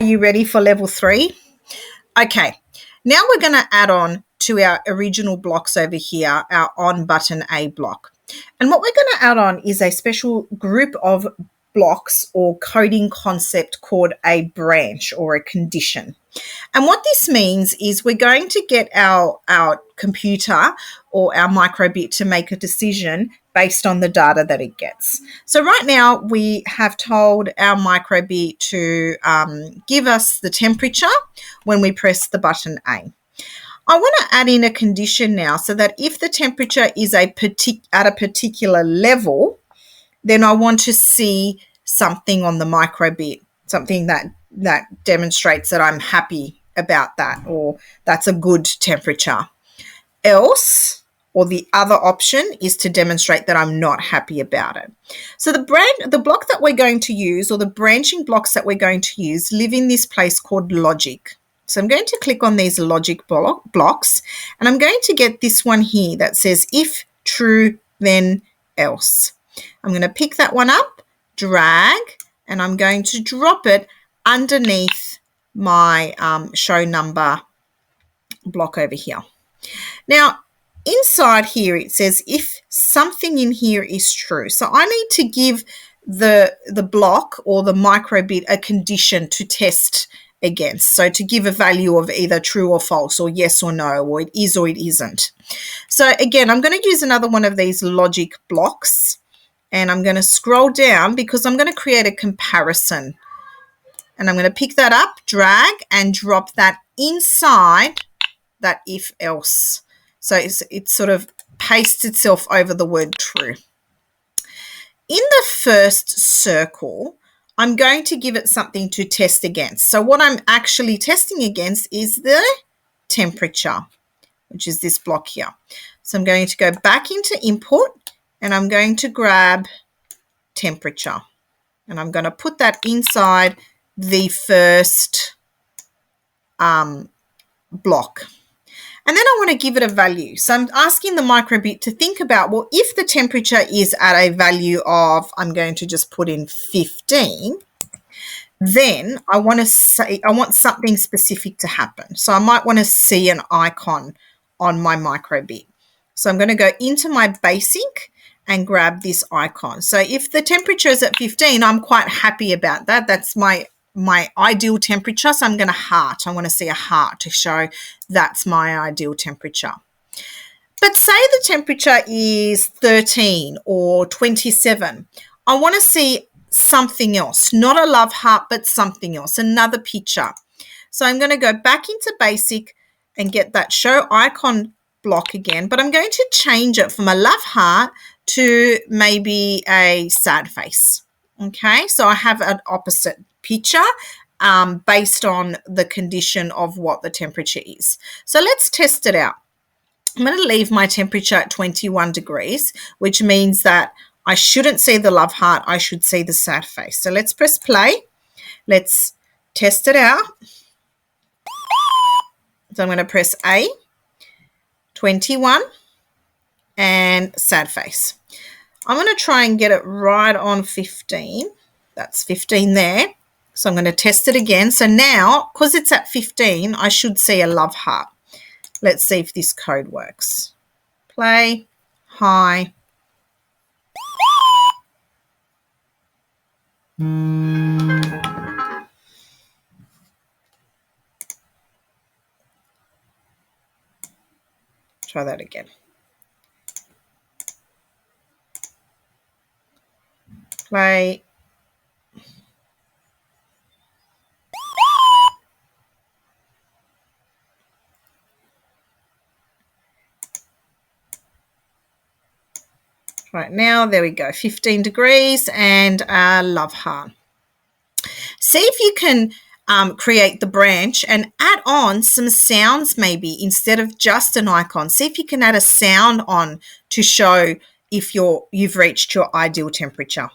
you ready for level 3? Okay, now we're going to add on to our original blocks over here, our on button A block. And what we're going to add on is a special group of blocks or coding concept called a branch or a condition. And what this means is we're going to get our computer or our microbit to make a decision based on the data that it gets. So right now we have told our microbit to give us the temperature when we press the button A. I want to add in a condition now so that if the temperature is at a particular level, then I want to see something on the microbit, something that demonstrates that I'm happy about that or that's a good temperature. Else, or the other option is to demonstrate that I'm not happy about it. So the block that we're going to use, or the branching blocks that we're going to use, live in this place called logic. So I'm going to click on these logic blocks, and I'm going to get this one here that says if true, then else. I'm going to pick that one up, drag, and I'm going to drop it underneath my show number block over here. Now, inside here, it says if something in here is true. So I need to give the block or the microbit a condition to test against. So to give a value of either true or false or yes or no, or it is or it isn't. So again, I'm going to use another one of these logic blocks, and I'm going to scroll down because I'm going to create a comparison. And I'm going to pick that up, drag, and drop that inside that if else. So it sort of pastes itself over the word true. In the first circle, I'm going to give it something to test against. So what I'm actually testing against is the temperature, which is this block here. So I'm going to go back into input, and I'm going to grab temperature, and I'm going to put that inside the first block. And then I want to give it a value. So I'm asking the microbit to think about, well, if the temperature is at a value of, I'm going to just put in 15, then I want something specific to happen. So I might want to see an icon on my microbit. So I'm going to go into my basic and grab this icon. So if the temperature is at 15, I'm quite happy about that. That's my ideal temperature. So I'm going to heart. I want to see a heart to show that's my ideal temperature. But say the temperature is 13 or 27. I want to see something else, not a love heart, but something else, another picture. So I'm going to go back into basic and get that show icon block again, but I'm going to change it from a love heart to maybe a sad face. Okay, so I have an opposite picture based on the condition of what the temperature is. So let's test it out. I'm going to leave my temperature at 21 degrees, which means that I shouldn't see the love heart, I should see the sad face. So let's press play. Let's test it out. So I'm going to press A, 21, and sad face. I'm going to try and get it right on 15. That's 15 there. So I'm going to test it again. So now, because it's at 15, I should see a love heart. Let's see if this code works. Play, hi. Try that again. Play. Right now, there we go, 15 degrees and a love heart. See if you can create the branch and add on some sounds maybe instead of just an icon. See if you can add a sound on to show if you've reached your ideal temperature.